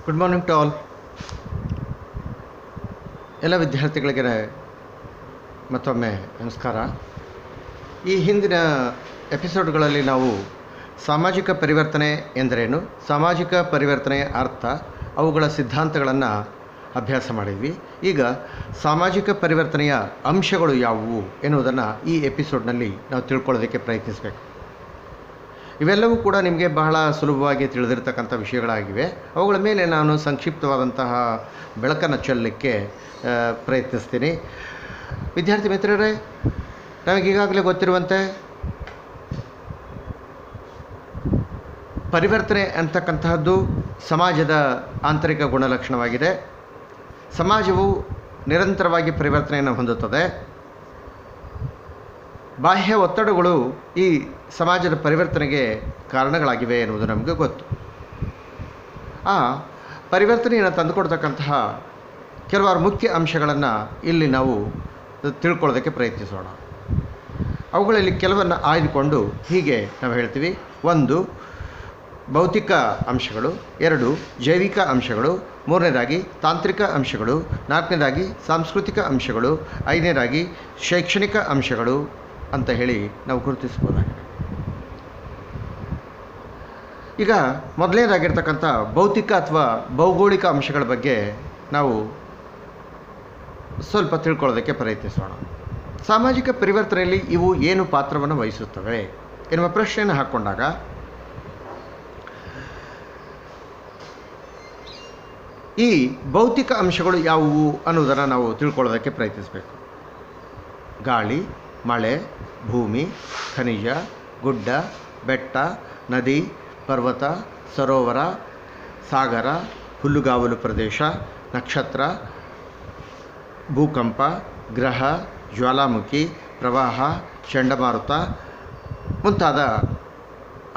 Good morning to all. ಎಲ್ಲ ವಿದ್ಯಾರ್ಥಿಗಳಿಗೆ ಮತ್ತೊಮ್ಮೆ ನಮಸ್ಕಾರ. ಈ ಹಿಂದಿನ ಎಪಿಸೋಡ್ಗಳಲ್ಲಿ ನಾವು ಸಾಮಾಜಿಕ ಪರಿವರ್ತನೆ ಎಂದರೇನು, ಸಾಮಾಜಿಕ ಪರಿವರ್ತನೆಯ ಅರ್ಥ, ಅವುಗಳ ಸಿದ್ಧಾಂತಗಳನ್ನು ಅಭ್ಯಾಸ ಮಾಡಿದ್ವಿ. ಈಗ ಸಾಮಾಜಿಕ ಪರಿವರ್ತನೆಯ ಅಂಶಗಳು ಯಾವುವು ಎನ್ನುವುದನ್ನು ಈ ಎಪಿಸೋಡ್ನಲ್ಲಿ ನಾವು ತಿಳ್ಕೊಳ್ಳೋದಕ್ಕೆ ಪ್ರಯತ್ನಿಸಬೇಕು. ಇವೆಲ್ಲವೂ ಕೂಡ ನಿಮಗೆ ಬಹಳ ಸುಲಭವಾಗಿ ತಿಳಿದಿರ್ತಕ್ಕಂಥ ವಿಷಯಗಳಾಗಿವೆ. ಅವುಗಳ ಮೇಲೆ ನಾನು ಸಂಕ್ಷಿಪ್ತವಾದಂತಹ ಬೆಳಕನ್ನು ಚೆಲ್ಲಲಿಕ್ಕೆ ಪ್ರಯತ್ನಿಸ್ತೀನಿ. ವಿದ್ಯಾರ್ಥಿ ಮಿತ್ರರೇ, ನಮಗೀಗಾಗಲೇ ಗೊತ್ತಿರುವಂತೆ ಪರಿವರ್ತನೆ ಅಂತಕ್ಕಂತಹದ್ದು ಸಮಾಜದ ಆಂತರಿಕ ಗುಣಲಕ್ಷಣವಾಗಿದೆ. ಸಮಾಜವು ನಿರಂತರವಾಗಿ ಪರಿವರ್ತನೆಯನ್ನು ಹೊಂದುತ್ತದೆ. ಬಾಹ್ಯ ಒತ್ತಡಗಳು ಈ ಸಮಾಜದ ಪರಿವರ್ತನೆಗೆ ಕಾರಣಗಳಾಗಿವೆ ಎನ್ನುವುದು ನಮಗೆ ಗೊತ್ತು. ಆ ಪರಿವರ್ತನೆಯನ್ನು ತಂದುಕೊಡ್ತಕ್ಕಂತಹ ಕೆಲವಾರು ಮುಖ್ಯ ಅಂಶಗಳನ್ನು ಇಲ್ಲಿ ನಾವು ತಿಳ್ಕೊಳ್ಳೋದಕ್ಕೆ ಪ್ರಯತ್ನಿಸೋಣ. ಅವುಗಳಲ್ಲಿ ಕೆಲವನ್ನು ಆಯ್ದುಕೊಂಡು ಹೀಗೆ ನಾವು ಹೇಳ್ತೀವಿ: 1, ಭೌತಿಕ ಅಂಶಗಳು; 2, ಜೈವಿಕ ಅಂಶಗಳು; 3ನೇದಾಗಿ ತಾಂತ್ರಿಕ ಅಂಶಗಳು; 4ನೇದಾಗಿ ಸಾಂಸ್ಕೃತಿಕ ಅಂಶಗಳು; 5ನೇದಾಗಿ ಶೈಕ್ಷಣಿಕ ಅಂಶಗಳು ಅಂತ ಹೇಳಿ ನಾವು ಗುರುತಿಸ್ಬೋದಾಗಿದೆ. ಈಗ ಮೊದಲನೇದಾಗಿರ್ತಕ್ಕಂಥ ಭೌತಿಕ ಅಥವಾ ಭೌಗೋಳಿಕ ಅಂಶಗಳ ಬಗ್ಗೆ ನಾವು ಸ್ವಲ್ಪ ತಿಳ್ಕೊಳ್ಳೋದಕ್ಕೆ ಪ್ರಯತ್ನಿಸೋಣ. ಸಾಮಾಜಿಕ ಪರಿವರ್ತನೆಯಲ್ಲಿ ಇವು ಏನು ಪಾತ್ರವನ್ನು ವಹಿಸುತ್ತವೆ ಎನ್ನುವ ಪ್ರಶ್ನೆಯನ್ನು ಹಾಕ್ಕೊಂಡಾಗ ಈ ಭೌತಿಕ ಅಂಶಗಳು ಯಾವುವು ಅನ್ನೋದನ್ನು ನಾವು ತಿಳ್ಕೊಳ್ಳೋದಕ್ಕೆ ಪ್ರಯತ್ನಿಸಬೇಕು. ಗಾಳಿ, ಮಳೆ, ಭೂಮಿ, ಖನಿಜ, ಗುಡ್ಡ, ಬೆಟ್ಟ, ನದಿ, ಪರ್ವತ, ಸರೋವರ, ಸಾಗರ, ಹುಲ್ಲುಗಾವಲು ಪ್ರದೇಶ, ನಕ್ಷತ್ರ, ಭೂಕಂಪ, ಗ್ರಹ, ಜ್ವಾಲಾಮುಖಿ, ಪ್ರವಾಹ, ಚಂಡಮಾರುತ ಮುಂತಾದ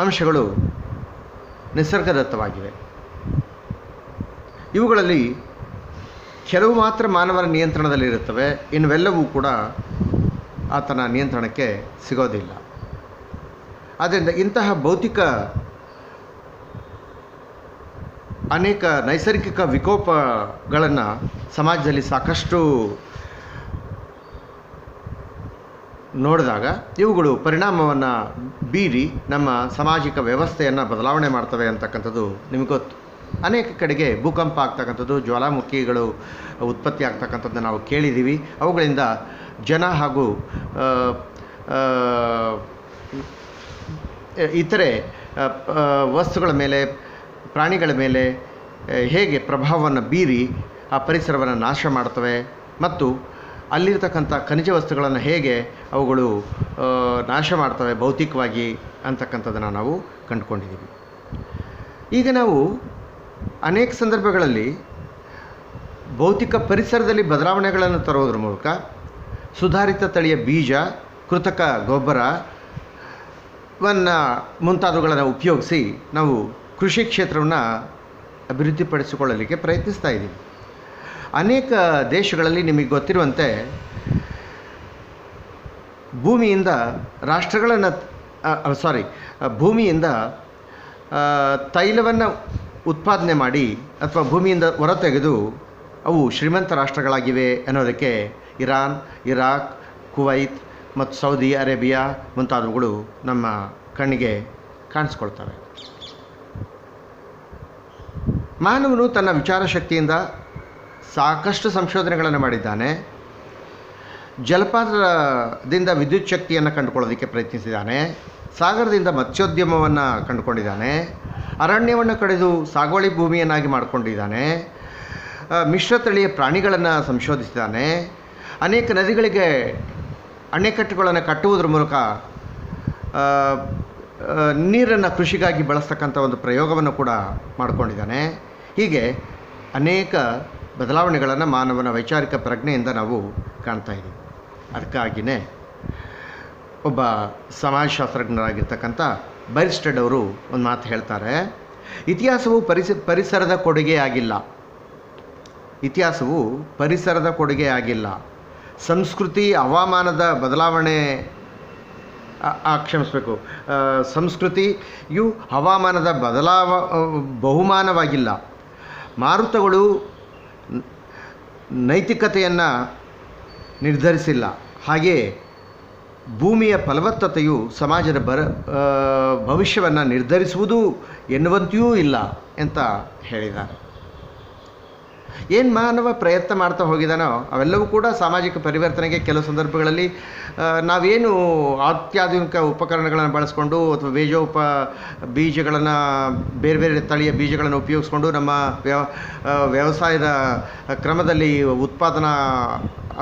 ಅಂಶಗಳು ನಿಸರ್ಗದತ್ತವಾಗಿವೆ. ಇವುಗಳಲ್ಲಿ ಕೆಲವು ಮಾತ್ರ ಮಾನವನ ನಿಯಂತ್ರಣದಲ್ಲಿರುತ್ತವೆ, ಇನ್ನುವೆಲ್ಲವೂ ಕೂಡ ಆತನ ನಿಯಂತ್ರಣಕ್ಕೆ ಸಿಗೋದಿಲ್ಲ. ಆದ್ದರಿಂದ ಇಂತಹ ಭೌತಿಕ ಅನೇಕ ನೈಸರ್ಗಿಕ ವಿಕೋಪಗಳನ್ನು ಸಮಾಜದಲ್ಲಿ ಸಾಕಷ್ಟು ನೋಡಿದಾಗ ಇವುಗಳು ಪರಿಣಾಮವನ್ನು ಬೀರಿ ನಮ್ಮ ಸಾಮಾಜಿಕ ವ್ಯವಸ್ಥೆಯನ್ನು ಬದಲಾವಣೆ ಮಾಡ್ತವೆ ಅಂತಕ್ಕಂಥದ್ದು ನಿಮಗೆ ಗೊತ್ತು. ಅನೇಕ ಕಡೆಗೆ ಭೂಕಂಪ ಆಗ್ತಕ್ಕಂಥದ್ದು, ಜ್ವಾಲಾಮುಖಿಗಳು ಉತ್ಪತ್ತಿ ಆಗ್ತಕ್ಕಂಥದ್ದನ್ನು ನಾವು ಕೇಳಿದ್ದೀವಿ. ಅವುಗಳಿಂದ ಜನ ಹಾಗೂ ಇತರೆ ವಸ್ತುಗಳ ಮೇಲೆ, ಪ್ರಾಣಿಗಳ ಮೇಲೆ ಹೇಗೆ ಪ್ರಭಾವವನ್ನು ಬೀರಿ ಆ ಪರಿಸರವನ್ನು ನಾಶ ಮಾಡ್ತವೆ ಮತ್ತು ಅಲ್ಲಿರ್ತಕ್ಕಂಥ ಖನಿಜ ವಸ್ತುಗಳನ್ನು ಹೇಗೆ ಅವುಗಳು ನಾಶ ಮಾಡ್ತವೆ ಭೌತಿಕವಾಗಿ ಅಂತಕ್ಕಂಥದ್ದನ್ನು ನಾವು ಕಂಡುಕೊಂಡಿದ್ದೀವಿ. ಈಗ ನಾವು ಅನೇಕ ಸಂದರ್ಭಗಳಲ್ಲಿ ಭೌತಿಕ ಪರಿಸರದಲ್ಲಿ ಬದಲಾವಣೆಗಳನ್ನು ತರುವುದರ ಮೂಲಕ ಸುಧಾರಿತ ತಳಿಯ ಬೀಜ, ಕೃತಕ ಗೊಬ್ಬರವನ್ನು ಮುಂತಾದವುಗಳನ್ನು ಉಪಯೋಗಿಸಿ ನಾವು ಕೃಷಿ ಕ್ಷೇತ್ರವನ್ನು ಅಭಿವೃದ್ಧಿಪಡಿಸಿಕೊಳ್ಳಲಿಕ್ಕೆ ಪ್ರಯತ್ನಿಸ್ತಾ ಇದ್ದೀವಿ. ಅನೇಕ ದೇಶಗಳಲ್ಲಿ ನಿಮಗೆ ಗೊತ್ತಿರುವಂತೆ ಭೂಮಿಯಿಂದ ತೈಲವನ್ನು ಉತ್ಪಾದನೆ ಮಾಡಿ ಅಥವಾ ಭೂಮಿಯಿಂದ ಹೊರತೆಗೆದು ಅವು ಶ್ರೀಮಂತ ರಾಷ್ಟ್ರಗಳಾಗಿವೆ ಅನ್ನೋದಕ್ಕೆ ಇರಾನ್, ಇರಾಕ್, ಕುವೈತ್ ಮತ್ತು ಸೌದಿ ಅರೇಬಿಯಾ ಮುಂತಾದವುಗಳು ನಮ್ಮ ಕಣ್ಣಿಗೆ ಕಾಣಿಸ್ಕೊಳ್ತವೆ. ಮಾನವನು ತನ್ನ ವಿಚಾರ ಶಕ್ತಿಯಿಂದ ಸಾಕಷ್ಟು ಸಂಶೋಧನೆಗಳನ್ನು ಮಾಡಿದ್ದಾನೆ. ಜಲಪಾತದಿಂದ ವಿದ್ಯುತ್ ಶಕ್ತಿಯನ್ನು ಕಂಡುಕೊಳ್ಳೋದಕ್ಕೆ ಪ್ರಯತ್ನಿಸಿದ್ದಾನೆ. ಸಾಗರದಿಂದ ಮತ್ಸ್ಯೋದ್ಯಮವನ್ನು ಕಂಡುಕೊಂಡಿದ್ದಾನೆ. ಅರಣ್ಯವನ್ನು ಕಡಿದು ಸಾಗುವಳಿ ಭೂಮಿಯನ್ನಾಗಿ ಮಾಡಿಕೊಂಡಿದ್ದಾನೆ. ಮಿಶ್ರತಳಿಯ ಪ್ರಾಣಿಗಳನ್ನು ಸಂಶೋಧಿಸಿದ್ದಾನೆ. ಅನೇಕ ನದಿಗಳಿಗೆ ಅಣೆಕಟ್ಟುಗಳನ್ನು ಕಟ್ಟುವುದರ ಮೂಲಕ ನೀರನ್ನು ಕೃಷಿಗಾಗಿ ಬಳಸ್ತಕ್ಕಂಥ ಒಂದು ಪ್ರಯೋಗವನ್ನು ಕೂಡ ಮಾಡಿಕೊಂಡಿದ್ದಾನೆ. ಹೀಗೆ ಅನೇಕ ಬದಲಾವಣೆಗಳನ್ನು ಮಾನವನ ವೈಚಾರಿಕ ಪ್ರಜ್ಞೆಯಿಂದ ನಾವು ಕಾಣ್ತಾ ಇದ್ದೀವಿ. ಅದಕ್ಕಾಗಿಯೇ ಒಬ್ಬ ಸಮಾಜಶಾಸ್ತ್ರಜ್ಞರಾಗಿರ್ತಕ್ಕಂಥ ಬೈರ್ಸ್ಟೆಡ್ ಅವರು ಒಂದು ಮಾತು ಹೇಳ್ತಾರೆ: ಇತಿಹಾಸವು ಪರಿಸರದ ಕೊಡುಗೆ ಆಗಿಲ್ಲ. ಇತಿಹಾಸವು ಪರಿಸರದ ಕೊಡುಗೆ ಆಗಿಲ್ಲ. ಸಂಸ್ಕೃತಿ ಹವಾಮಾನದ ಬದಲಾವಣೆ ಸಂಸ್ಕೃತಿಯು ಹವಾಮಾನದ ಬಹುಮಾನವಾಗಿಲ್ಲ. ಮಾರುತಗಳು ನೈತಿಕತೆಯನ್ನು ನಿರ್ಧರಿಸಿಲ್ಲ. ಹಾಗೆಯೇ ಭೂಮಿಯ ಫಲವತ್ತತೆಯು ಸಮಾಜದ ಭವಿಷ್ಯವನ್ನು ನಿರ್ಧರಿಸುವುದು ಎನ್ನುವಂತೆಯೂ ಇಲ್ಲ ಅಂತ ಹೇಳಿದ್ದಾರೆ. ಏನು ಮಾನವ ಪ್ರಯತ್ನ ಮಾಡ್ತಾ ಹೋಗಿದ್ದಾನೋ ಅವೆಲ್ಲವೂ ಕೂಡ ಸಾಮಾಜಿಕ ಪರಿವರ್ತನೆಗೆ ಕೆಲವು ಸಂದರ್ಭಗಳಲ್ಲಿ ನಾವೇನು ಅತ್ಯಾಧುನಿಕ ಉಪಕರಣಗಳನ್ನು ಬಳಸ್ಕೊಂಡು ಅಥವಾ ಬೀಜಗಳನ್ನು ಬೇರೆ ಬೇರೆ ತಳಿಯ ಬೀಜಗಳನ್ನು ಉಪಯೋಗಿಸ್ಕೊಂಡು ನಮ್ಮ ವ್ಯವಸಾಯದ ಕ್ರಮದಲ್ಲಿ ಉತ್ಪಾದನಾ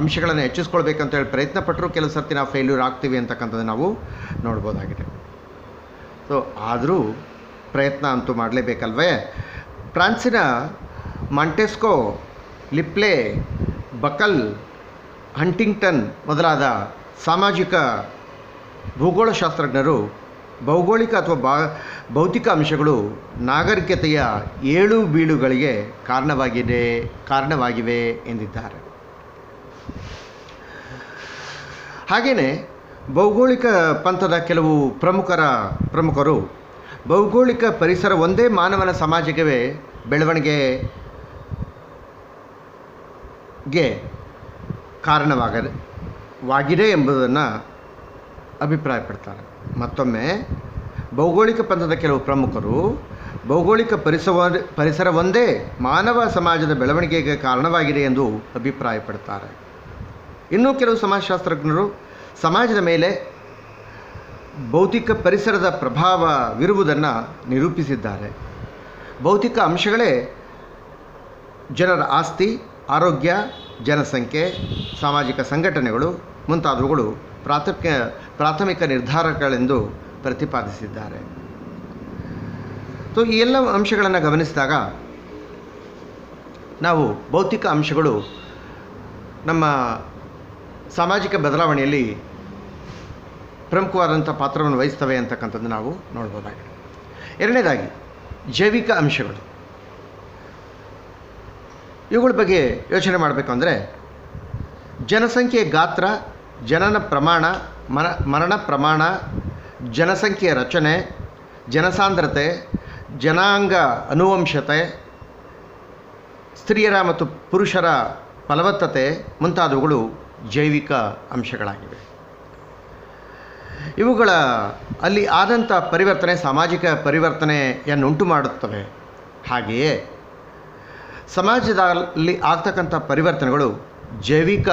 ಅಂಶಗಳನ್ನು ಹೆಚ್ಚಿಸ್ಕೊಳ್ಬೇಕಂತ ಹೇಳಿ ಪ್ರಯತ್ನ ಪಟ್ಟರೂ ಕೆಲವು ಸರ್ತಿ ನಾವು ಫೇಲ್ಯೂರ್ ಆಗ್ತೀವಿ ಅಂತಕ್ಕಂಥದ್ದು ನಾವು ನೋಡ್ಬೋದಾಗಿದೆ. ಸೊ ಆದರೂ ಪ್ರಯತ್ನ ಅಂತೂ ಮಾಡಲೇಬೇಕಲ್ವೇ. ಫ್ರಾನ್ಸಿನ ಮಾಂಟೆಸ್ಕೋ, ಲಿಪ್ಲೆ, ಬಕಲ್, ಹಂಟಿಂಗ್ಟನ್ ಮೊದಲಾದ ಸಾಮಾಜಿಕ ಭೂಗೋಳಶಾಸ್ತ್ರಜ್ಞರು ಭೌಗೋಳಿಕ ಅಥವಾ ಭೌತಿಕ ಅಂಶಗಳು ನಾಗರಿಕತೆಯ ಏಳು ಬೀಳುಗಳಿಗೆ ಕಾರಣವಾಗಿವೆ ಎಂದಿದ್ದಾರೆ. ಹಾಗೆಯೇ ಭೌಗೋಳಿಕ ಪಂಥದ ಕೆಲವು ಪ್ರಮುಖರು ಭೌಗೋಳಿಕ ಪರಿಸರ ಒಂದೇ ಮಾನವನ ಸಮಾಜಕ್ಕೆ ಬೆಳವಣಿಗೆಗೆ ಕಾರಣವಾಗಿದೆ ಎಂಬುದನ್ನು ಅಭಿಪ್ರಾಯಪಡ್ತಾರೆ. ಮತ್ತೊಮ್ಮೆ ಭೌಗೋಳಿಕ ಪಂಥದ ಕೆಲವು ಪ್ರಮುಖರು ಭೌಗೋಳಿಕ ಪರಿಸರ ಒಂದೇ ಮಾನವ ಸಮಾಜದ ಬೆಳವಣಿಗೆಗೆ ಕಾರಣವಾಗಿದೆ ಎಂದು ಅಭಿಪ್ರಾಯಪಡ್ತಾರೆ. ಇನ್ನೂ ಕೆಲವು ಸಮಾಜಶಾಸ್ತ್ರಜ್ಞರು ಸಮಾಜದ ಮೇಲೆ ಭೌತಿಕ ಪರಿಸರದ ಪ್ರಭಾವವಿರುವುದನ್ನು ನಿರೂಪಿಸಿದ್ದಾರೆ. ಭೌತಿಕ ಅಂಶಗಳೇ ಜನರ ಆಸ್ತಿ, ಆರೋಗ್ಯ, ಜನಸಂಖ್ಯೆ, ಸಾಮಾಜಿಕ ಸಂಘಟನೆಗಳು ಮುಂತಾದವುಗಳು ಪ್ರಾಥಮಿಕ ನಿರ್ಧಾರಗಳೆಂದು ಪ್ರತಿಪಾದಿಸಿದ್ದಾರೆ. ಸೊ ಈ ಎಲ್ಲ ಅಂಶಗಳನ್ನು ಗಮನಿಸಿದಾಗ ನಾವು ಭೌತಿಕ ಅಂಶಗಳು ನಮ್ಮ ಸಾಮಾಜಿಕ ಬದಲಾವಣೆಯಲ್ಲಿ ಪ್ರಮುಖವಾದಂಥ ಪಾತ್ರವನ್ನು ವಹಿಸ್ತವೆ ಅಂತಕ್ಕಂಥದ್ದು ನಾವು ನೋಡ್ಬೋದಾಗಿದೆ. ಎರಡನೇದಾಗಿ ಜೈವಿಕ ಅಂಶಗಳು. ಇವುಗಳ ಬಗ್ಗೆ ಯೋಚನೆ ಮಾಡಬೇಕು ಅಂದರೆ ಜನಸಂಖ್ಯೆಯ ಗಾತ್ರ, ಜನನ ಪ್ರಮಾಣ, ಮರಣ ಪ್ರಮಾಣ, ಜನಸಂಖ್ಯೆಯ ರಚನೆ, ಜನಸಾಂದ್ರತೆ, ಜನಾಂಗ ಅನುವಂಶತೆ, ಸ್ತ್ರೀಯರ ಮತ್ತು ಪುರುಷರ ಫಲವತ್ತತೆ ಮುಂತಾದವುಗಳು ಜೈವಿಕ ಅಂಶಗಳಾಗಿವೆ. ಇವುಗಳ ಅಲ್ಲಿ ಆದಂಥ ಪರಿವರ್ತನೆ ಸಾಮಾಜಿಕ ಪರಿವರ್ತನೆಯನ್ನುಂಟು ಮಾಡುತ್ತವೆ. ಹಾಗೆಯೇ ಸಮಾಜದಲ್ಲಿ ಆಗ್ತಕ್ಕಂಥ ಪರಿವರ್ತನೆಗಳು ಜೈವಿಕ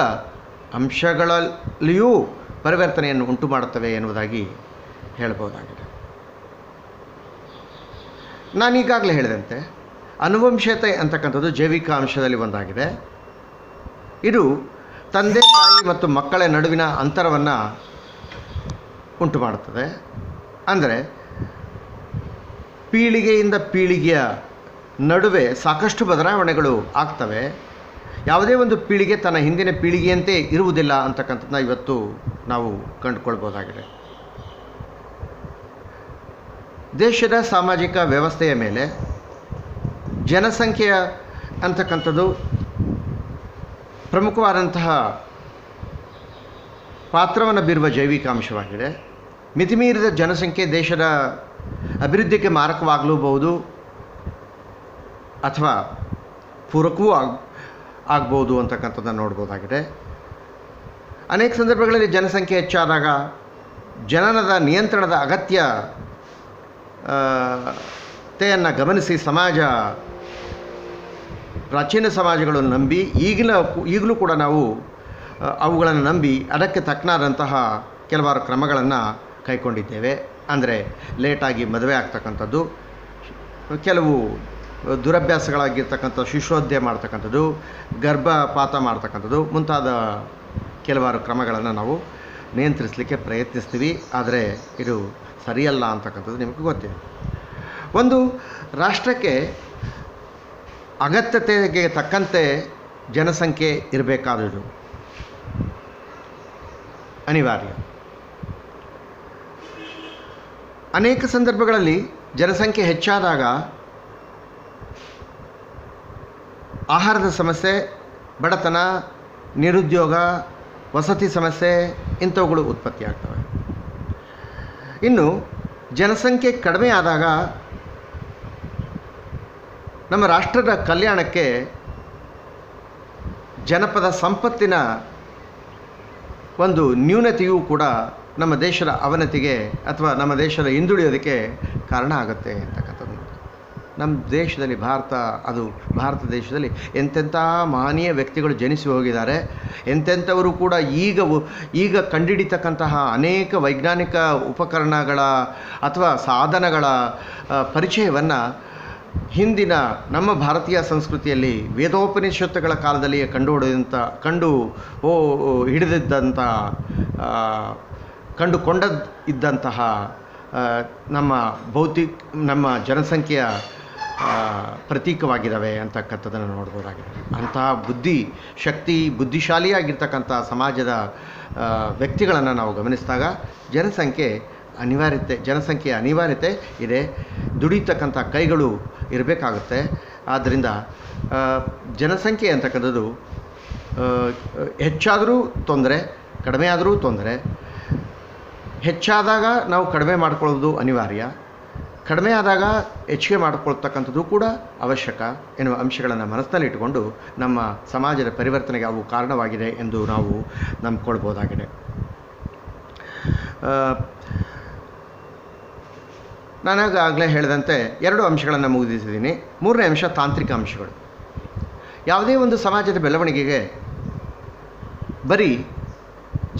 ಅಂಶಗಳಲ್ಲಿಯೂ ಪರಿವರ್ತನೆಯನ್ನು ಉಂಟು ಮಾಡುತ್ತವೆ ಎನ್ನುವುದಾಗಿ ಹೇಳ್ಬೋದಾಗಿದೆ. ನಾನೀಗಾಗಲೇ ಹೇಳಿದಂತೆ ಅನುವಂಶತೆ ಅಂತಕ್ಕಂಥದ್ದು ಜೈವಿಕ ಅಂಶದಲ್ಲಿ ಒಂದಾಗಿದೆ. ಇದು ತಂದೆ ತಾಯಿ ಮತ್ತು ಮಕ್ಕಳ ನಡುವಿನ ಅಂತರವನ್ನು ಉಂಟು ಮಾಡುತ್ತದೆ. ಅಂದರೆ ಪೀಳಿಗೆಯಿಂದ ಪೀಳಿಗೆಯ ನಡುವೆ ಸಾಕಷ್ಟು ಬದಲಾವಣೆಗಳು ಆಗ್ತವೆ. ಯಾವುದೇ ಒಂದು ಪೀಳಿಗೆ ತನ್ನ ಹಿಂದಿನ ಪೀಳಿಗೆಯಂತೆ ಇರುವುದಿಲ್ಲ ಅಂತಕ್ಕಂಥದ್ದನ್ನ ಇವತ್ತು ನಾವು ಕಂಡುಕೊಳ್ಬೋದಾಗಿದೆ. ದೇಶದ ಸಾಮಾಜಿಕ ವ್ಯವಸ್ಥೆಯ ಮೇಲೆ ಜನಸಂಖ್ಯೆಯ ಅಂತಕ್ಕಂಥದ್ದು ಪ್ರಮುಖವಾದಂತಹ ಪಾತ್ರವನ್ನು ಬೀರುವ ಜೈವಿಕ ಅಂಶವಾಗಿದೆ. ಮಿತಿಮೀರಿದ ಜನಸಂಖ್ಯೆ ದೇಶದ ಅಭಿವೃದ್ಧಿಗೆ ಮಾರಕವಾಗಲೂಬಹುದು ಅಥವಾ ಪೂರಕವೂ ಆಗ್ಬೋದು ಅಂತಕ್ಕಂಥದ್ದನ್ನು ನೋಡ್ಬೋದಾಗಿದೆ. ಅನೇಕ ಸಂದರ್ಭಗಳಲ್ಲಿ ಜನಸಂಖ್ಯೆ ಹೆಚ್ಚಾದಾಗ ಜನನದ ನಿಯಂತ್ರಣದ ಅಗತ್ಯತೆಯನ್ನು ಗಮನಿಸಿ ಪ್ರಾಚೀನ ಸಮಾಜಗಳು ನಂಬಿ ಈಗಲೂ ಕೂಡ ನಾವು ಅವುಗಳನ್ನು ನಂಬಿ ಅದಕ್ಕೆ ತಕ್ಕನಾದಂತಹ ಕೆಲವಾರು ಕ್ರಮಗಳನ್ನು ಕೈಗೊಂಡಿದ್ದೇವೆ. ಅಂದರೆ ಲೇಟಾಗಿ ಮದುವೆ ಆಗ್ತಕ್ಕಂಥದ್ದು, ಕೆಲವು ದುರಭ್ಯಾಸಗಳಾಗಿರ್ತಕ್ಕಂಥ ಶಿಶೋದ್ಯ ಮಾಡ್ತಕ್ಕಂಥದ್ದು, ಗರ್ಭಪಾತ ಮಾಡ್ತಕ್ಕಂಥದ್ದು ಮುಂತಾದ ಕೆಲವಾರು ಕ್ರಮಗಳನ್ನು ನಾವು ನಿಯಂತ್ರಿಸಲಿಕ್ಕೆ ಪ್ರಯತ್ನಿಸ್ತೀವಿ. ಆದರೆ ಇದು ಸರಿಯಲ್ಲ ಅಂತಕ್ಕಂಥದ್ದು ನಿಮಗೆ ಗೊತ್ತಿದೆ. ಒಂದು ರಾಷ್ಟ್ರಕ್ಕೆ ಅಗತ್ಯತೆಗೆ ತಕ್ಕಂತೆ ಜನಸಂಖ್ಯೆ ಇರಬೇಕಾದುದು ಅನಿವಾರ್ಯ. ಅನೇಕ ಸಂದರ್ಭಗಳಲ್ಲಿ ಜನಸಂಖ್ಯೆ ಹೆಚ್ಚಾದಾಗ ಆಹಾರದ ಸಮಸ್ಯೆ, ಬಡತನ, ನಿರುದ್ಯೋಗ, ವಸತಿ ಸಮಸ್ಯೆ ಇಂಥವುಗಳು ಉತ್ಪತ್ತಿಯಾಗ್ತವೆ. ಇನ್ನು ಜನಸಂಖ್ಯೆ ಕಡಿಮೆ ಆದಾಗ ನಮ್ಮ ರಾಷ್ಟ್ರದ ಕಲ್ಯಾಣಕ್ಕೆ ಜನಪದ ಸಂಪತ್ತಿನ ಒಂದು ನ್ಯೂನತೆಯೂ ಕೂಡ ನಮ್ಮ ದೇಶದ ಅವನತಿಗೆ ಅಥವಾ ನಮ್ಮ ದೇಶದ ಹಿಂದುಳಿಯೋದಕ್ಕೆ ಕಾರಣ ಆಗುತ್ತೆ ಅಂತಕ್ಕಂಥದ್ದು. ನಮ್ಮ ದೇಶದಲ್ಲಿ ಭಾರತ ದೇಶದಲ್ಲಿ ಎಂತೆಂಥ ಮಹನೀಯ ವ್ಯಕ್ತಿಗಳು ಜನಿಸಿ ಹೋಗಿದ್ದಾರೆ. ಎಂತೆಂಥವರು ಕೂಡ ಈಗ ಕಂಡುಹಿಡಿತಕ್ಕಂತಹ ಅನೇಕ ವೈಜ್ಞಾನಿಕ ಉಪಕರಣಗಳ ಅಥವಾ ಸಾಧನಗಳ ಪರಿಚಯವನ್ನು ಹಿಂದಿನ ನಮ್ಮ ಭಾರತೀಯ ಸಂಸ್ಕೃತಿಯಲ್ಲಿ ವೇದೋಪನಿಷತ್ತುಗಳ ಕಾಲದಲ್ಲಿಯೇ ಕಂಡುಕೊಂಡದ್ದಂತಹ ನಮ್ಮ ಜನಸಂಖ್ಯೆಯ ಪ್ರತೀಕವಾಗಿದ್ದಾವೆ ಅಂತಕ್ಕಂಥದ್ದನ್ನು ನೋಡ್ಬೋದಾಗಿದೆ. ಅಂತಹ ಬುದ್ಧಿಶಾಲಿಯಾಗಿರ್ತಕ್ಕಂಥ ಸಮಾಜದ ವ್ಯಕ್ತಿಗಳನ್ನು ನಾವು ಗಮನಿಸಿದಾಗ ಜನಸಂಖ್ಯೆಯ ಅನಿವಾರ್ಯತೆ ಇದೆ. ದುಡಿತಕ್ಕಂಥ ಕೈಗಳು ಇರಬೇಕಾಗುತ್ತೆ. ಆದ್ದರಿಂದ ಜನಸಂಖ್ಯೆ ಅಂತಕ್ಕಂಥದ್ದು ಹೆಚ್ಚಾದರೂ ತೊಂದರೆ, ಕಡಿಮೆ ಆದರೂ ತೊಂದರೆ. ಹೆಚ್ಚಾದಾಗ ನಾವು ಕಡಿಮೆ ಮಾಡ್ಕೊಳ್ಳೋದು ಅನಿವಾರ್ಯ, ಕಡಿಮೆ ಆದಾಗ ಹೆಚ್ಚಿಗೆ ಮಾಡಿಕೊಳ್ತಕ್ಕಂಥದ್ದು ಕೂಡ ಅವಶ್ಯಕ ಎನ್ನುವ ಅಂಶಗಳನ್ನು ಮನಸ್ಸಿನಲ್ಲಿಟ್ಟುಕೊಂಡು ನಮ್ಮ ಸಮಾಜದ ಪರಿವರ್ತನೆಗೆ ಅವು ಕಾರಣವಾಗಿದೆ ಎಂದು ನಾವು ನಂಬ್ಕೊಳ್ಬೋದಾಗಿದೆ. ನಾನಾಗಲೇ ಹೇಳಿದಂತೆ 2 ಅಂಶಗಳನ್ನು ಮುಗಿಸಿದ್ದೀನಿ. 3ನೇ ಅಂಶ ತಾಂತ್ರಿಕ ಅಂಶಗಳು. ಯಾವುದೇ ಒಂದು ಸಮಾಜದ ಬೆಳವಣಿಗೆಗೆ ಬರೀ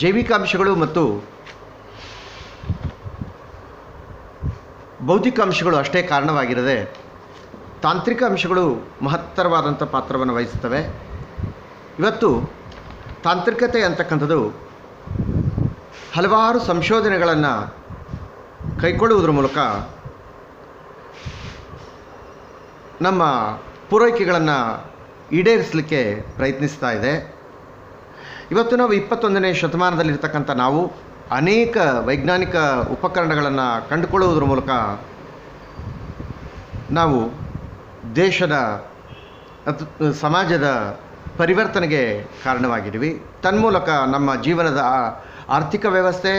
ಜೈವಿಕ ಅಂಶಗಳು ಮತ್ತು ಭೌತಿಕ ಅಂಶಗಳು ಅಷ್ಟೇ ಕಾರಣವಾಗಿರದೆ ತಾಂತ್ರಿಕ ಅಂಶಗಳು ಮಹತ್ತರವಾದಂಥ ಪಾತ್ರವನ್ನು ವಹಿಸುತ್ತವೆ. ಇವತ್ತು ತಾಂತ್ರಿಕತೆ ಅಂತಕ್ಕಂಥದ್ದು ಹಲವಾರು ಸಂಶೋಧನೆಗಳನ್ನು ಕೈಗೊಳ್ಳುವುದರ ಮೂಲಕ ನಮ್ಮ ಪೂರೈಕೆಗಳನ್ನು ಈಡೇರಿಸಲಿಕ್ಕೆ ಪ್ರಯತ್ನಿಸ್ತಾ ಇದೆ. ಇವತ್ತು ನಾವು 21ನೇ ಶತಮಾನದಲ್ಲಿರ್ತಕ್ಕಂಥ ನಾವು ಅನೇಕ ವೈಜ್ಞಾನಿಕ ಉಪಕರಣಗಳನ್ನು ಕಂಡುಕೊಳ್ಳುವುದರ ಮೂಲಕ ನಾವು ದೇಶದ ಸಮಾಜದ ಪರಿವರ್ತನೆಗೆ ಕಾರಣವಾಗಿದ್ದೀವಿ. ತನ್ಮೂಲಕ ನಮ್ಮ ಜೀವನದ ಆರ್ಥಿಕ ವ್ಯವಸ್ಥೆ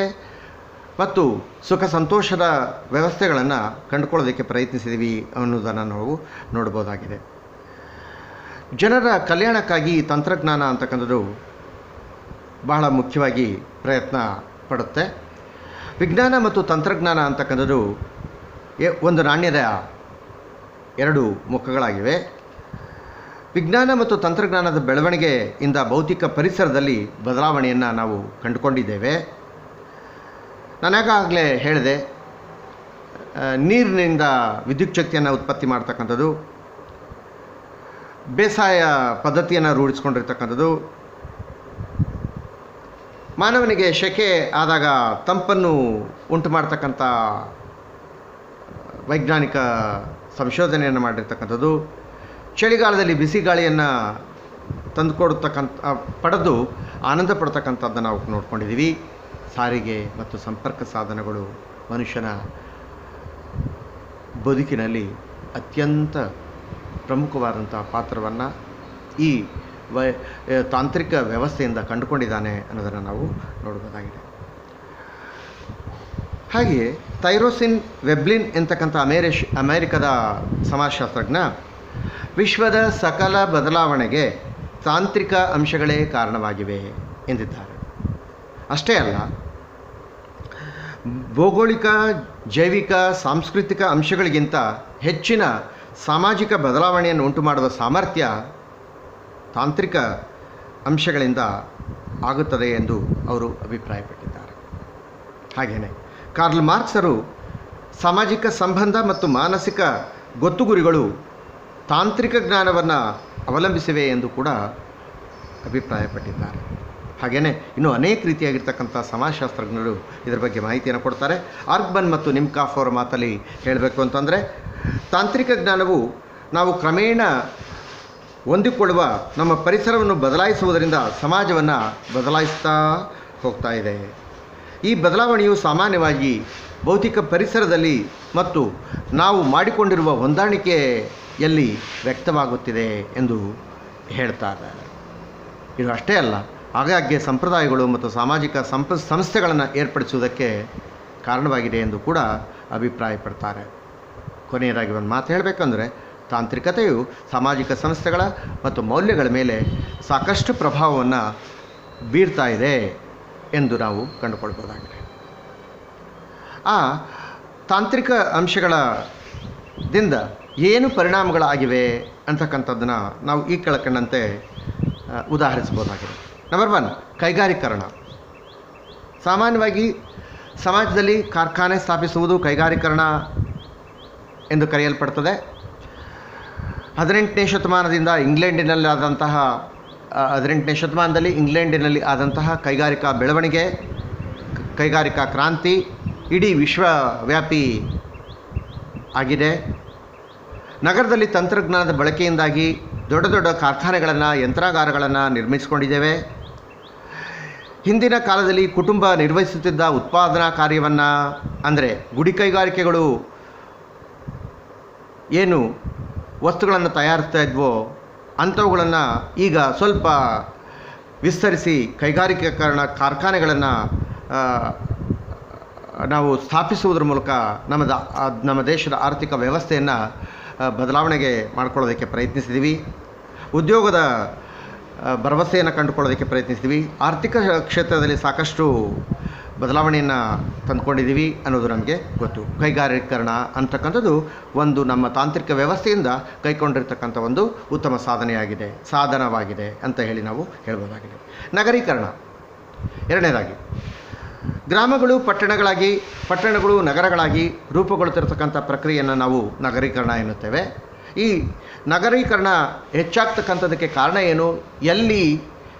ಮತ್ತು ಸುಖ ಸಂತೋಷದ ವ್ಯವಸ್ಥೆಗಳನ್ನು ಕಂಡುಕೊಳ್ಳೋದಕ್ಕೆ ಪ್ರಯತ್ನಿಸಿದ್ದೀವಿ ಅನ್ನೋದನ್ನು ನಾವು ನೋಡ್ಬೋದಾಗಿದೆ. ಜನರ ಕಲ್ಯಾಣಕ್ಕಾಗಿ ತಂತ್ರಜ್ಞಾನ ಅಂತಕ್ಕಂಥದ್ದು ಬಹಳ ಮುಖ್ಯವಾಗಿ ಪ್ರಯತ್ನ ಪಡುತ್ತೆ. ವಿಜ್ಞಾನ ಮತ್ತು ತಂತ್ರಜ್ಞಾನ ಅಂತಕ್ಕಂಥದ್ದು ಒಂದು ನಾಣ್ಯದ 2 ಮುಖಗಳಾಗಿವೆ. ವಿಜ್ಞಾನ ಮತ್ತು ತಂತ್ರಜ್ಞಾನದ ಬೆಳವಣಿಗೆಯಿಂದ ಭೌತಿಕ ಪರಿಸರದಲ್ಲಿ ಬದಲಾವಣೆಯನ್ನು ನಾವು ಕಂಡುಕೊಂಡಿದ್ದೇವೆ. ನಾನಾಗಲೇ ಹೇಳಿದೆ, ನೀರಿನಿಂದ ವಿದ್ಯುತ್ ಶಕ್ತಿಯನ್ನು ಉತ್ಪತ್ತಿ ಮಾಡ್ತಕ್ಕಂಥದ್ದು, ಬೇಸಾಯ ಪದ್ಧತಿಯನ್ನು ರೂಢಿಸ್ಕೊಂಡಿರ್ತಕ್ಕಂಥದ್ದು, ಮಾನವನಿಗೆ ಸೆಕೆ ಆದಾಗ ತಂಪನ್ನು ಉಂಟು ಮಾಡ್ತಕ್ಕಂಥ ವೈಜ್ಞಾನಿಕ ಸಂಶೋಧನೆಯನ್ನು ಮಾಡಿರ್ತಕ್ಕಂಥದ್ದು, ಚಳಿಗಾಲದಲ್ಲಿ ಬಿಸಿ ಗಾಳಿಯನ್ನು ಪಡೆದು ಆನಂದ ಪಡ್ತಕ್ಕಂಥದ್ದನ್ನು ನಾವು ನೋಡ್ಕೊಂಡಿದ್ದೀವಿ. ಸಾರಿಗೆ ಮತ್ತು ಸಂಪರ್ಕ ಸಾಧನಗಳು ಮನುಷ್ಯನ ಬದುಕಿನಲ್ಲಿ ಅತ್ಯಂತ ಪ್ರಮುಖವಾದಂಥ ಪಾತ್ರವನ್ನು ಈ ತಾಂತ್ರಿಕ ವ್ಯವಸ್ಥೆಯಿಂದ ಕಂಡುಕೊಂಡಿದ್ದಾನೆ ಅನ್ನೋದನ್ನು ನಾವು ನೋಡ್ಬೋದಾಗಿದೆ. ಹಾಗೆಯೇ ಥೈರೋಸಿನ್ ವೆಬ್ಲಿನ್ ಎಂತಕ್ಕಂಥ ಅಮೇರಿಕದ ಸಮಾಜಶಾಸ್ತ್ರಜ್ಞ ವಿಶ್ವದ ಸಕಲ ಬದಲಾವಣೆಗೆ ತಾಂತ್ರಿಕ ಅಂಶಗಳೇ ಕಾರಣವಾಗಿವೆ ಎಂದಿದ್ದಾರೆ. ಅಷ್ಟೇ ಅಲ್ಲ, ಭೌಗೋಳಿಕ, ಜೈವಿಕ, ಸಾಂಸ್ಕೃತಿಕ ಅಂಶಗಳಿಗಿಂತ ಹೆಚ್ಚಿನ ಸಾಮಾಜಿಕ ಬದಲಾವಣೆಯನ್ನು ಉಂಟು ಮಾಡುವ ಸಾಮರ್ಥ್ಯ ತಾಂತ್ರಿಕ ಅಂಶಗಳಿಂದ ಆಗುತ್ತದೆ ಎಂದು ಅವರು ಅಭಿಪ್ರಾಯಪಟ್ಟಿದ್ದಾರೆ. ಹಾಗೆಯೇ ಕಾರ್ಲ್ ಮಾರ್ಕ್ಸರು ಸಾಮಾಜಿಕ ಸಂಬಂಧ ಮತ್ತು ಮಾನಸಿಕ ಗೊತ್ತುಗುರಿಗಳು ತಾಂತ್ರಿಕ ಜ್ಞಾನವನ್ನು ಅವಲಂಬಿಸಿವೆ ಎಂದು ಕೂಡ ಅಭಿಪ್ರಾಯಪಟ್ಟಿದ್ದಾರೆ. ಹಾಗೆಯೇ ಇನ್ನೂ ಅನೇಕ ರೀತಿಯಾಗಿರ್ತಕ್ಕಂಥ ಸಮಾಜಶಾಸ್ತ್ರಜ್ಞರು ಇದರ ಬಗ್ಗೆ ಮಾಹಿತಿಯನ್ನು ಕೊಡ್ತಾರೆ. ಆರ್ಗ್ಮನ್ ಮತ್ತು ನಿಮ್ಕಾಫ್ ಅವರ ಮಾತಲ್ಲಿ ಹೇಳಬೇಕು ಅಂತಂದರೆ, ತಾಂತ್ರಿಕ ಜ್ಞಾನವು ನಾವು ಕ್ರಮೇಣ ಹೊಂದಿಕೊಳ್ಳುವ ನಮ್ಮ ಪರಿಸರವನ್ನು ಬದಲಾಯಿಸುವುದರಿಂದ ಸಮಾಜವನ್ನು ಬದಲಾಯಿಸ್ತಾ ಹೋಗ್ತಾ ಇದೆ. ಈ ಬದಲಾವಣೆಯು ಸಾಮಾನ್ಯವಾಗಿ ಭೌತಿಕ ಪರಿಸರದಲ್ಲಿ ಮತ್ತು ನಾವು ಮಾಡಿಕೊಂಡಿರುವ ಹೊಂದಾಣಿಕೆಯಲ್ಲಿ ವ್ಯಕ್ತವಾಗುತ್ತಿದೆ ಎಂದು ಹೇಳ್ತಾರೆ. ಇದು ಅಷ್ಟೇ ಅಲ್ಲ, ಆಗಾಗ್ಗೆ ಸಂಪ್ರದಾಯಗಳು ಮತ್ತು ಸಾಮಾಜಿಕ ಸಂಸ್ಥೆಗಳನ್ನು ಏರ್ಪಡಿಸುವುದಕ್ಕೆ ಕಾರಣವಾಗಿದೆ ಎಂದು ಕೂಡ ಅಭಿಪ್ರಾಯಪಡ್ತಾರೆ. ಕೊನೆಯದಾಗಿ ಒಂದು ಮಾತು ಹೇಳಬೇಕಂದ್ರೆ, ತಾಂತ್ರಿಕತೆಯು ಸಾಮಾಜಿಕ ಸಂಸ್ಥೆಗಳ ಮತ್ತು ಮೌಲ್ಯಗಳ ಮೇಲೆ ಸಾಕಷ್ಟು ಪ್ರಭಾವವನ್ನು ಬೀರ್ತಾ ಇದೆ ಎಂದು ನಾವು ಕಂಡುಕೊಳ್ಬೋದಾಗಿದೆ. ಆ ತಾಂತ್ರಿಕ ಅಂಶದಿಂದ ಏನು ಪರಿಣಾಮಗಳಾಗಿವೆ ಅಂತಕ್ಕಂಥದ್ದನ್ನು ನಾವು ಈ ಕೆಳಕಂಡಂತೆ ಉದಾಹರಿಸ್ಬೋದಾಗಿದೆ. ನಂಬರ್ 1, ಕೈಗಾರೀಕರಣ. ಸಾಮಾನ್ಯವಾಗಿ ಸಮಾಜದಲ್ಲಿ ಕಾರ್ಖಾನೆ ಸ್ಥಾಪಿಸುವುದು ಕೈಗಾರೀಕರಣ ಎಂದು ಕರೆಯಲ್ಪಡ್ತದೆ. 18ನೇ ಶತಮಾನದಲ್ಲಿ ಇಂಗ್ಲೆಂಡಿನಲ್ಲಿ ಆದಂತಹ ಕೈಗಾರಿಕಾ ಬೆಳವಣಿಗೆ, ಕೈಗಾರಿಕಾ ಕ್ರಾಂತಿ ಇಡೀ ವಿಶ್ವವ್ಯಾಪಿ ಆಗಿದೆ. ನಗರದಲ್ಲಿ ತಂತ್ರಜ್ಞಾನದ ಬಳಕೆಯಿಂದಾಗಿ ದೊಡ್ಡ ದೊಡ್ಡ ಕಾರ್ಖಾನೆಗಳನ್ನು, ಯಂತ್ರಾಗಾರಗಳನ್ನು ನಿರ್ಮಿಸಿಕೊಂಡಿದ್ದೇವೆ. ಹಿಂದಿನ ಕಾಲದಲ್ಲಿ ಕುಟುಂಬ ನಿರ್ವಹಿಸುತ್ತಿದ್ದ ಉತ್ಪಾದನಾ ಕಾರ್ಯವನ್ನು, ಅಂದರೆ ಗುಡಿ ಕೈಗಾರಿಕೆಗಳು ಏನು ವಸ್ತುಗಳನ್ನು ತಯಾರಿಸ್ತಾ ಇದ್ವೋ ಅಂಥವುಗಳನ್ನು ಈಗ ಸ್ವಲ್ಪ ವಿಸ್ತರಿಸಿ ಕೈಗಾರಿಕೀಕರಣ ಕಾರ್ಖಾನೆಗಳನ್ನು ನಾವು ಸ್ಥಾಪಿಸುವುದರ ಮೂಲಕ ನಮ್ಮ ದೇಶದ ಆರ್ಥಿಕ ವ್ಯವಸ್ಥೆಯನ್ನು ಬದಲಾವಣೆಗೆ ಮಾಡ್ಕೊಳ್ಳೋದಕ್ಕೆ ಪ್ರಯತ್ನಿಸಿದ್ದೀವಿ. ಉದ್ಯೋಗದ ಭರವಸೆಯನ್ನು ಕಂಡುಕೊಳ್ಳೋದಕ್ಕೆ ಪ್ರಯತ್ನಿಸಿದ್ದೀವಿ. ಆರ್ಥಿಕ ಕ್ಷೇತ್ರದಲ್ಲಿ ಸಾಕಷ್ಟು ಬದಲಾವಣೆಯನ್ನು ತಂದುಕೊಂಡಿದ್ದೀವಿ ಅನ್ನೋದು ನಮಗೆ ಗೊತ್ತು. ಕೈಗಾರೀಕರಣ ಅಂತಕ್ಕಂಥದ್ದು ಒಂದು ನಮ್ಮ ತಾಂತ್ರಿಕ ವ್ಯವಸ್ಥೆಯಿಂದ ಕೈಗೊಂಡಿರ್ತಕ್ಕಂಥ ಒಂದು ಉತ್ತಮ ಸಾಧನವಾಗಿದೆ ಅಂತ ಹೇಳಿ ನಾವು ಹೇಳ್ಬೋದಾಗಿದೆ. ನಗರೀಕರಣ ಎರಡನೇದಾಗಿ, ಗ್ರಾಮಗಳು ಪಟ್ಟಣಗಳು ನಗರಗಳಾಗಿ ರೂಪುಗೊಳ್ಳುತ್ತಿರತಕ್ಕಂಥ ಪ್ರಕ್ರಿಯೆಯನ್ನು ನಾವು ನಗರೀಕರಣ ಎನ್ನುತ್ತೇವೆ. ಈ ನಗರೀಕರಣ ಹೆಚ್ಚಾಗ್ತಕ್ಕಂಥದ್ದಕ್ಕೆ ಕಾರಣ ಏನು? ಎಲ್ಲಿ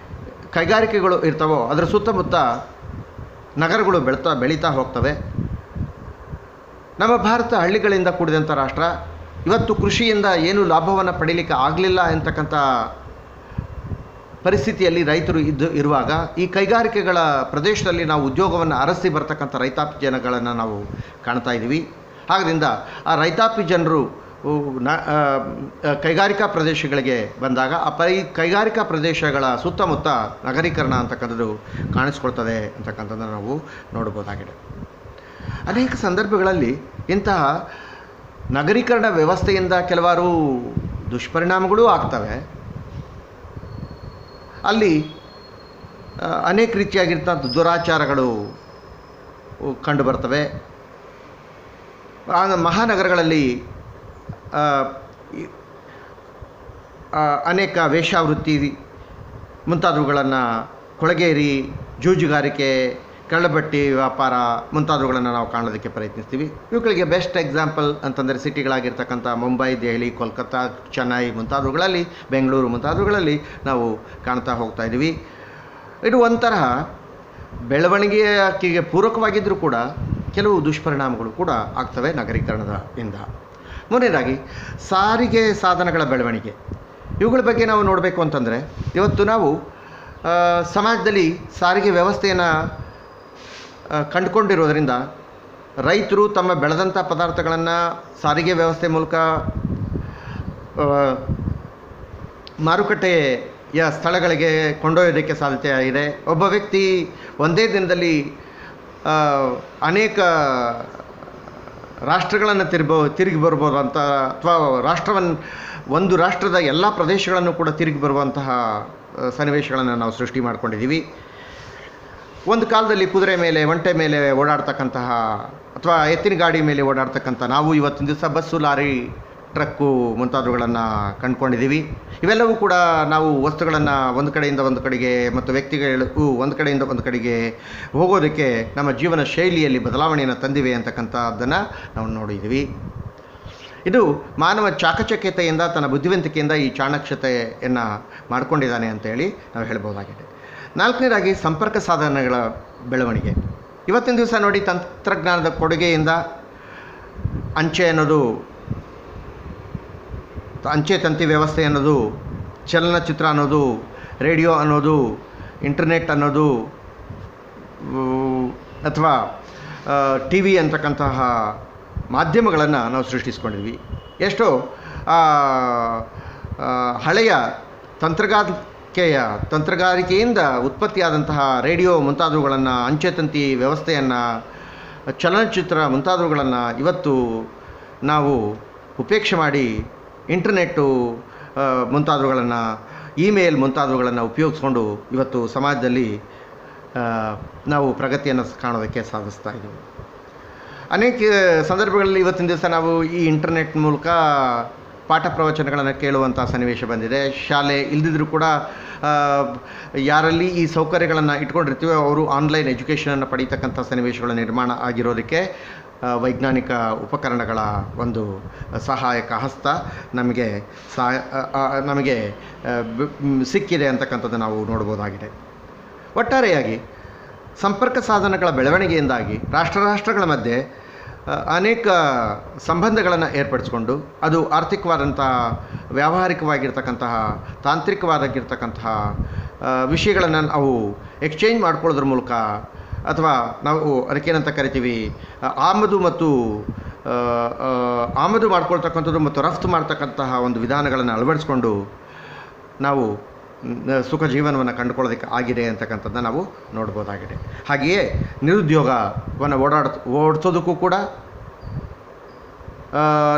ಕೈಗಾರಿಕೆಗಳು ಇರ್ತವೋ ಅದರ ಸುತ್ತಮುತ್ತ ನಗರಗಳು ಬೆಳೀತಾ ಹೋಗ್ತವೆ. ನಮ್ಮ ಭಾರತ ಹಳ್ಳಿಗಳಿಂದ ಕೂಡಿದಂಥ ರಾಷ್ಟ್ರ. ಇವತ್ತು ಕೃಷಿಯಿಂದ ಏನು ಲಾಭವನ್ನು ಪಡೀಲಿಕ್ಕೆ ಆಗಲಿಲ್ಲ ಅಂತಕ್ಕಂಥ ಪರಿಸ್ಥಿತಿಯಲ್ಲಿ ರೈತರು ಇರುವಾಗ ಈ ಕೈಗಾರಿಕೆಗಳ ಪ್ರದೇಶದಲ್ಲಿ ನಾವು ಉದ್ಯೋಗವನ್ನು ಅರಸಿ ಬರ್ತಕ್ಕಂಥ ರೈತಾಪಿ ಜನಗಳನ್ನು ನಾವು ಕಾಣ್ತಾ ಇದ್ದೀವಿ. ಆದ್ದರಿಂದ ಆ ರೈತಾಪಿ ಜನರು ಕೈಗಾರಿಕಾ ಪ್ರದೇಶಗಳಿಗೆ ಬಂದಾಗ ಆ ಕೈಗಾರಿಕಾ ಪ್ರದೇಶಗಳ ಸುತ್ತಮುತ್ತ ನಗರೀಕರಣ ಅಂತಕ್ಕಂಥದ್ದು ಕಾಣಿಸ್ಕೊಳ್ತದೆ ಅಂತಕ್ಕಂಥದ್ದನ್ನು ನಾವು ನೋಡ್ಬೋದಾಗಿದೆ. ಅನೇಕ ಸಂದರ್ಭಗಳಲ್ಲಿ ಇಂತಹ ನಗರೀಕರಣ ವ್ಯವಸ್ಥೆಯಿಂದ ಕೆಲವಾರು ದುಷ್ಪರಿಣಾಮಗಳೂ ಆಗ್ತವೆ. ಅಲ್ಲಿ ಅನೇಕ ರೀತಿಯಾಗಿರ್ತಕ್ಕಂಥ ದುರಾಚಾರಗಳು ಕಂಡುಬರ್ತವೆ. ಮಹಾನಗರಗಳಲ್ಲಿ ಅನೇಕ ವೇಶ್ಯಾವೃತ್ತಿ ಮುಂತಾದವುಗಳನ್ನು, ಕೊಳಗೇರಿ, ಜೂಜುಗಾರಿಕೆ, ಕಳ್ಳಬಟ್ಟಿ ವ್ಯಾಪಾರ ಮುಂತಾದವುಗಳನ್ನು ನಾವು ಕಾಣೋದಕ್ಕೆ ಪ್ರಯತ್ನಿಸ್ತೀವಿ. ಇವುಗಳಿಗೆ ಬೆಸ್ಟ್ ಎಕ್ಸಾಂಪಲ್ ಅಂತಂದರೆ ಸಿಟಿಗಳಾಗಿರ್ತಕ್ಕಂಥ ಮುಂಬೈ, ದೆಹಲಿ, ಕೋಲ್ಕತ್ತಾ, ಚೆನ್ನೈ ಮುಂತಾದವುಗಳಲ್ಲಿ, ಬೆಂಗಳೂರು ಮುಂತಾದವುಗಳಲ್ಲಿ ನಾವು ಕಾಣ್ತಾ ಹೋಗ್ತಾ ಇದ್ದೀವಿ. ಇದು ಒಂಥರ ಬೆಳವಣಿಗೆಗೆ ಪೂರಕವಾಗಿದ್ದರೂ ಕೂಡ ಕೆಲವು ದುಷ್ಪರಿಣಾಮಗಳು ಕೂಡ ಆಗ್ತವೆ ನಗರೀಕರಣದಿಂದ. ಮೂರನೇದಾಗಿ, ಸಾರಿಗೆ ಸಾಧನಗಳ ಬೆಳವಣಿಗೆ. ಇವುಗಳ ಬಗ್ಗೆ ನಾವು ನೋಡಬೇಕು ಅಂತಂದರೆ, ಇವತ್ತು ನಾವು ಸಮಾಜದಲ್ಲಿ ಸಾರಿಗೆ ವ್ಯವಸ್ಥೆಯನ್ನು ಕಂಡುಕೊಂಡಿರೋದರಿಂದ ರೈತರು ತಮ್ಮ ಬೆಳೆದಂಥ ಪದಾರ್ಥಗಳನ್ನು ಸಾರಿಗೆ ವ್ಯವಸ್ಥೆ ಮೂಲಕ ಮಾರುಕಟ್ಟೆಯ ಸ್ಥಳಗಳಿಗೆ ಕೊಂಡೊಯ್ಯೋದಕ್ಕೆ ಸಾಧ್ಯತೆ ಆಗಿದೆ. ಒಬ್ಬ ವ್ಯಕ್ತಿ ಒಂದೇ ದಿನದಲ್ಲಿ ಅನೇಕ ರಾಷ್ಟ್ರಗಳನ್ನು ತಿರುಗಿ ಬರ್ಬೋದು ಅಂತ, ಅಥವಾ ಒಂದು ರಾಷ್ಟ್ರದ ಎಲ್ಲ ಪ್ರದೇಶಗಳನ್ನು ಕೂಡ ತಿರುಗಿ ಬರುವಂತಹ ಸನ್ನಿವೇಶಗಳನ್ನು ನಾವು ಸೃಷ್ಟಿ ಮಾಡ್ಕೊಂಡಿದ್ದೀವಿ. ಒಂದು ಕಾಲದಲ್ಲಿ ಕುದುರೆ ಮೇಲೆ, ಒಂಟೆ ಮೇಲೆ ಓಡಾಡ್ತಕ್ಕಂತಹ ಅಥವಾ ಎತ್ತಿನ ಗಾಡಿ ಮೇಲೆ ಓಡಾಡ್ತಕ್ಕಂಥ ನಾವು ಇವತ್ತಿನ ದಿವಸ ಬಸ್ಸು, ಲಾರಿ, ಟ್ರಕ್ಕು ಮುಂತಾದವುಗಳನ್ನು ಕಂಡುಕೊಂಡಿದ್ದೀವಿ. ಇವೆಲ್ಲವೂ ಕೂಡ ನಾವು ವಸ್ತುಗಳನ್ನು ಒಂದು ಕಡೆಯಿಂದ ಒಂದು ಕಡೆಗೆ ಮತ್ತು ವ್ಯಕ್ತಿಗಳು ಒಂದು ಕಡೆಯಿಂದ ಒಂದು ಕಡೆಗೆ ಹೋಗೋದಕ್ಕೆ ನಮ್ಮ ಜೀವನ ಶೈಲಿಯಲ್ಲಿ ಬದಲಾವಣೆಯನ್ನು ತಂದಿವೆ ಅಂತಕ್ಕಂಥದ್ದನ್ನು ನಾವು ನೋಡಿದ್ದೀವಿ. ಇದು ಮಾನವ ಚಾಕಚಕ್ಯತೆಯಿಂದ, ತನ್ನ ಬುದ್ಧಿವಂತಿಕೆಯಿಂದ ಈ ಚಾಣಾಕ್ಷತೆಯನ್ನು ಮಾಡಿಕೊಂಡಿದ್ದಾನೆ ಅಂತೇಳಿ ನಾವು ಹೇಳ್ಬೋದಾಗಿದೆ. ನಾಲ್ಕನೇದಾಗಿ, ಸಂಪರ್ಕ ಸಾಧನಗಳ ಬೆಳವಣಿಗೆ. ಇವತ್ತಿನ ದಿವಸ ನೋಡಿ, ತಂತ್ರಜ್ಞಾನದ ಕೊಡುಗೆಯಿಂದ ಅಂಚೆ ತಂತಿ ವ್ಯವಸ್ಥೆ ಅನ್ನೋದು, ಚಲನಚಿತ್ರ ಅನ್ನೋದು, ರೇಡಿಯೋ ಅನ್ನೋದು, ಇಂಟರ್ನೆಟ್ ಅನ್ನೋದು, ಅಥವಾ ಟಿ ವಿ ಅಂತಕ್ಕಂತಹ ಮಾಧ್ಯಮಗಳನ್ನು ನಾವು ಸೃಷ್ಟಿಸ್ಕೊಂಡಿದ್ವಿ. ಎಷ್ಟೋ ಹಳೆಯ ತಂತ್ರಗಾರಿಕೆಯಿಂದ ಉತ್ಪತ್ತಿಯಾದಂತಹ ರೇಡಿಯೋ ಮುಂತಾದವುಗಳನ್ನು, ಅಂಚೆ ತಂತಿ ವ್ಯವಸ್ಥೆಯನ್ನು, ಚಲನಚಿತ್ರ ಮುಂತಾದವುಗಳನ್ನು ಇವತ್ತು ನಾವು ಉಪೇಕ್ಷೆ ಮಾಡಿ ಇಂಟರ್ನೆಟ್ಟು ಮುಂತಾದವುಗಳನ್ನು, ಇಮೇಲ್ ಮುಂತಾದವುಗಳನ್ನು ಉಪಯೋಗಿಸ್ಕೊಂಡು ಇವತ್ತು ಸಮಾಜದಲ್ಲಿ ನಾವು ಪ್ರಗತಿಯನ್ನು ಕಾಣೋದಕ್ಕೆ ಸಾಧಿಸ್ತಾ ಇದ್ದೀವಿ. ಅನೇಕ ಸಂದರ್ಭಗಳಲ್ಲಿ ಇವತ್ತಿನ ದಿವಸ ನಾವು ಈ ಇಂಟರ್ನೆಟ್ ಮೂಲಕ ಪಾಠ ಪ್ರವಚನಗಳನ್ನು ಕೇಳುವಂಥ ಸನ್ನಿವೇಶ ಬಂದಿದೆ. ಶಾಲೆ ಇಲ್ಲದಿದ್ದರೂ ಕೂಡ ಯಾರಲ್ಲಿ ಈ ಸೌಕರ್ಯಗಳನ್ನು ಇಟ್ಕೊಂಡಿರ್ತೀವೋ ಅವರು ಆನ್ಲೈನ್ ಎಜುಕೇಷನನ್ನು ಪಡೀತಕ್ಕಂಥ ಸನ್ನಿವೇಶಗಳ ನಿರ್ಮಾಣ ಆಗಿರೋದಕ್ಕೆ ವೈಜ್ಞಾನಿಕ ಉಪಕರಣಗಳ ಒಂದು ಸಹಾಯಕ ಹಸ್ತ ನಮಗೆ ಸಿಕ್ಕಿದೆ ಅಂತಕ್ಕಂಥದ್ದು ನಾವು ನೋಡ್ಬೋದಾಗಿದೆ. ಒಟ್ಟಾರೆಯಾಗಿ ಸಂಪರ್ಕ ಸಾಧನಗಳ ಬೆಳವಣಿಗೆಯಿಂದಾಗಿ ರಾಷ್ಟ್ರಗಳ ಮಧ್ಯೆ ಅನೇಕ ಸಂಬಂಧಗಳನ್ನು ಏರ್ಪಡಿಸ್ಕೊಂಡು ಅದು ಆರ್ಥಿಕವಾದಂಥ, ವ್ಯಾವಹಾರಿಕವಾಗಿರ್ತಕ್ಕಂತಹ, ತಾಂತ್ರಿಕವಾಗಿರ್ತಕ್ಕಂತಹ ವಿಷಯಗಳನ್ನು ನಾವು ಎಕ್ಸ್ಚೇಂಜ್ ಮಾಡ್ಕೊಳ್ಳೋದ್ರ ಮೂಲಕ, ಅಥವಾ ನಾವು ಅದಕ್ಕೇನಂತ ಕರಿತೀವಿ ಆಮದು ಮಾಡ್ಕೊಳ್ತಕ್ಕಂಥದ್ದು ಮತ್ತು ರಫ್ತು ಮಾಡ್ತಕ್ಕಂತಹ ಒಂದು ವಿಧಾನಗಳನ್ನು ಅಳವಡಿಸ್ಕೊಂಡು ನಾವು ಸುಖ ಜೀವನವನ್ನು ಕಂಡುಕೊಳ್ಳೋದಕ್ಕೆ ಆಗಿದೆ ಅಂತಕ್ಕಂಥದ್ದನ್ನು ನಾವು ನೋಡ್ಬೋದಾಗಿದೆ. ಹಾಗೆಯೇ ನಿರುದ್ಯೋಗವನ್ನು ಓಡಿಸೋದಕ್ಕೂ ಕೂಡ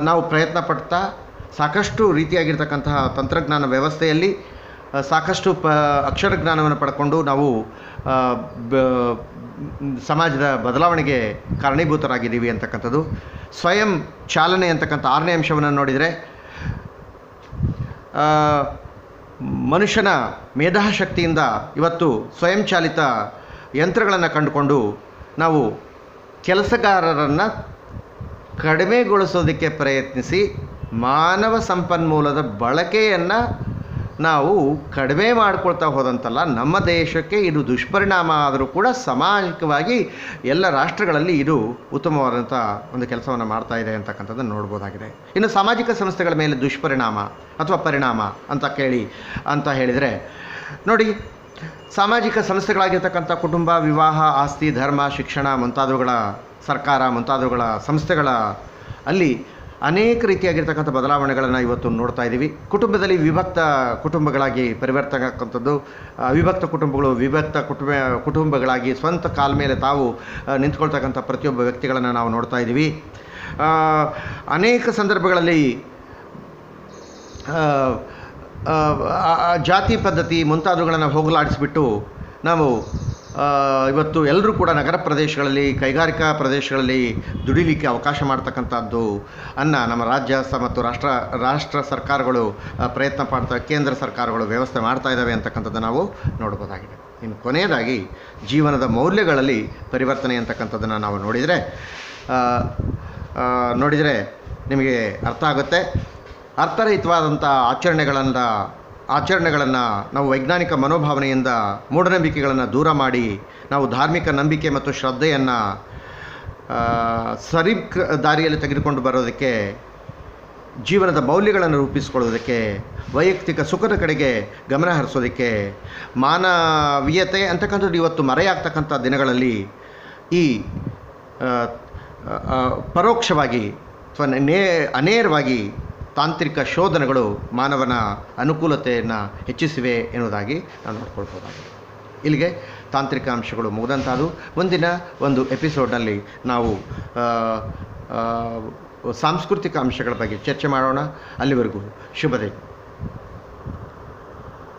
ನಾವು ಪ್ರಯತ್ನ ಪಡ್ತಾ ಸಾಕಷ್ಟು ರೀತಿಯಾಗಿರ್ತಕ್ಕಂತಹ ತಂತ್ರಜ್ಞಾನ ವ್ಯವಸ್ಥೆಯಲ್ಲಿ ಸಾಕಷ್ಟು ಅಕ್ಷರ ಜ್ಞಾನವನ್ನು ಪಡ್ಕೊಂಡು ನಾವು ಸಮಾಜದ ಬದಲಾವಣೆಗೆ ಕಾರಣೀಭೂತರಾಗಿದ್ದೀವಿ ಅಂತಕ್ಕಂಥದ್ದು. ಸ್ವಯಂ ಚಾಲನೆ ಅಂತಕ್ಕಂಥ 6ನೇ ಅಂಶವನ್ನು ನೋಡಿದರೆ ಮನುಷ್ಯನ ಮೇಧಾಶಕ್ತಿಯಿಂದ ಇವತ್ತು ಸ್ವಯಂಚಾಲಿತ ಯಂತ್ರಗಳನ್ನು ಕಂಡುಕೊಂಡು ನಾವು ಕೆಲಸಗಾರರನ್ನು ಕಡಿಮೆಗೊಳಿಸೋದಕ್ಕೆ ಪ್ರಯತ್ನಿಸಿ ಮಾನವ ಸಂಪನ್ಮೂಲದ ಬಳಕೆಯನ್ನು ನಾವು ಕಡಿಮೆ ಮಾಡ್ಕೊಳ್ತಾ ಹೋದಂತಲ್ಲ, ನಮ್ಮ ದೇಶಕ್ಕೆ ಇದು ದುಷ್ಪರಿಣಾಮ ಆದರೂ ಕೂಡ ಸಾಮಾಜಿಕವಾಗಿ ಎಲ್ಲ ರಾಷ್ಟ್ರಗಳಲ್ಲಿ ಇದು ಉತ್ತಮವಾದಂಥ ಒಂದು ಕೆಲಸವನ್ನು ಮಾಡ್ತಾ ಇದೆ ಅಂತಕ್ಕಂಥದ್ದನ್ನು ನೋಡ್ಬೋದಾಗಿದೆ. ಇನ್ನು ಸಾಮಾಜಿಕ ಸಂಸ್ಥೆಗಳ ಮೇಲೆ ದುಷ್ಪರಿಣಾಮ ಅಥವಾ ಪರಿಣಾಮ ಅಂತ ಹೇಳಿದರೆ ನೋಡಿ, ಸಾಮಾಜಿಕ ಸಂಸ್ಥೆಗಳಾಗಿರ್ತಕ್ಕಂಥ ಕುಟುಂಬ, ವಿವಾಹ, ಆಸ್ತಿ, ಧರ್ಮ, ಶಿಕ್ಷಣ ಮುಂತಾದವುಗಳ, ಸರ್ಕಾರ ಮುಂತಾದವುಗಳ ಸಂಸ್ಥೆಗಳ ಅಲ್ಲಿ ಅನೇಕ ರೀತಿಯಾಗಿರ್ತಕ್ಕಂಥ ಬದಲಾವಣೆಗಳನ್ನು ಇವತ್ತು ನೋಡ್ತಾ ಇದ್ದೀವಿ. ಕುಟುಂಬದಲ್ಲಿ ವಿಭಕ್ತ ಕುಟುಂಬಗಳಾಗಿ ಪರಿವರ್ತನೆ ಆಗ್ತಕ್ಕಂಥದ್ದು, ಅವಿಭಕ್ತ ಕುಟುಂಬಗಳಾಗಿ ಸ್ವಂತ ಕಾಲ ಮೇಲೆ ತಾವು ನಿಂತ್ಕೊಳ್ತಕ್ಕಂಥ ಪ್ರತಿಯೊಬ್ಬ ವ್ಯಕ್ತಿಗಳನ್ನು ನಾವು ನೋಡ್ತಾ ಇದ್ದೀವಿ. ಅನೇಕ ಸಂದರ್ಭಗಳಲ್ಲಿ ಜಾತಿ ಪದ್ಧತಿ ಮುಂತಾದವುಗಳನ್ನು ಹೋಗಲಾಡಿಸಿಬಿಟ್ಟು ನಾವು ಇವತ್ತು ಎಲ್ಲರೂ ಕೂಡ ನಗರ ಪ್ರದೇಶಗಳಲ್ಲಿ, ಕೈಗಾರಿಕಾ ಪ್ರದೇಶಗಳಲ್ಲಿ ದುಡಿಲಿಕ್ಕೆ ಅವಕಾಶ ಮಾಡ್ತಕ್ಕಂಥದ್ದು ನಮ್ಮ ರಾಜ್ಯ ಮತ್ತು ರಾಷ್ಟ್ರ ಸರ್ಕಾರಗಳು ಪ್ರಯತ್ನ ಪಡ್ತಾ, ಕೇಂದ್ರ ಸರ್ಕಾರಗಳು ವ್ಯವಸ್ಥೆ ಮಾಡ್ತಾ ಇದ್ದಾವೆ ಅಂತಕ್ಕಂಥದ್ದು ನಾವು ನೋಡ್ಬೋದಾಗಿದೆ. ಇನ್ನು ಕೊನೆಯದಾಗಿ ಜೀವನದ ಮೌಲ್ಯಗಳಲ್ಲಿ ಪರಿವರ್ತನೆ ಅಂತಕ್ಕಂಥದ್ದನ್ನು ನಾವು ನೋಡಿದರೆ ನಿಮಗೆ ಅರ್ಥ ಆಗುತ್ತೆ. ಅರ್ಥರಹಿತವಾದಂಥ ಆಚರಣೆಗಳನ್ನು ನಾವು ವೈಜ್ಞಾನಿಕ ಮನೋಭಾವನೆಯಿಂದ ಮೂಢನಂಬಿಕೆಗಳನ್ನು ದೂರ ಮಾಡಿ ನಾವು ಧಾರ್ಮಿಕ ನಂಬಿಕೆ ಮತ್ತು ಶ್ರದ್ಧೆಯನ್ನು ಸರಿ ದಾರಿಯಲ್ಲಿ ತೆಗೆದುಕೊಂಡು ಬರೋದಕ್ಕೆ, ಜೀವನದ ಮೌಲ್ಯಗಳನ್ನು ರೂಪಿಸಿಕೊಳ್ಳೋದಕ್ಕೆ, ವೈಯಕ್ತಿಕ ಸುಖದ ಕಡೆಗೆ ಗಮನ ಹರಿಸೋದಕ್ಕೆ, ಮಾನವೀಯತೆ ಅಂತಕ್ಕಂಥದ್ದು ಇವತ್ತು ಮರೆಯಾಗ್ತಕ್ಕಂಥ ದಿನಗಳಲ್ಲಿ ಈ ಪರೋಕ್ಷವಾಗಿ ಅಥವಾ ಅನೇರವಾಗಿ ತಾಂತ್ರಿಕ ಶೋಧನೆಗಳು ಮಾನವನ ಅನುಕೂಲತೆಯನ್ನು ಹೆಚ್ಚಿಸಿವೆ ಎನ್ನುವುದಾಗಿ ನಾವು ನೋಡ್ಕೊಳ್ಬೋದಾಗಿದೆ. ಇಲ್ಲಿಗೆ ತಾಂತ್ರಿಕ ಅಂಶಗಳು ಮುಗಿದಂಥದ್ದು. ಮುಂದಿನ ಒಂದು ಎಪಿಸೋಡ್ನಲ್ಲಿ ನಾವು ಸಾಂಸ್ಕೃತಿಕ ಅಂಶಗಳ ಬಗ್ಗೆ ಚರ್ಚೆ ಮಾಡೋಣ. ಅಲ್ಲಿವರೆಗೂ ಶುಭದಿನ.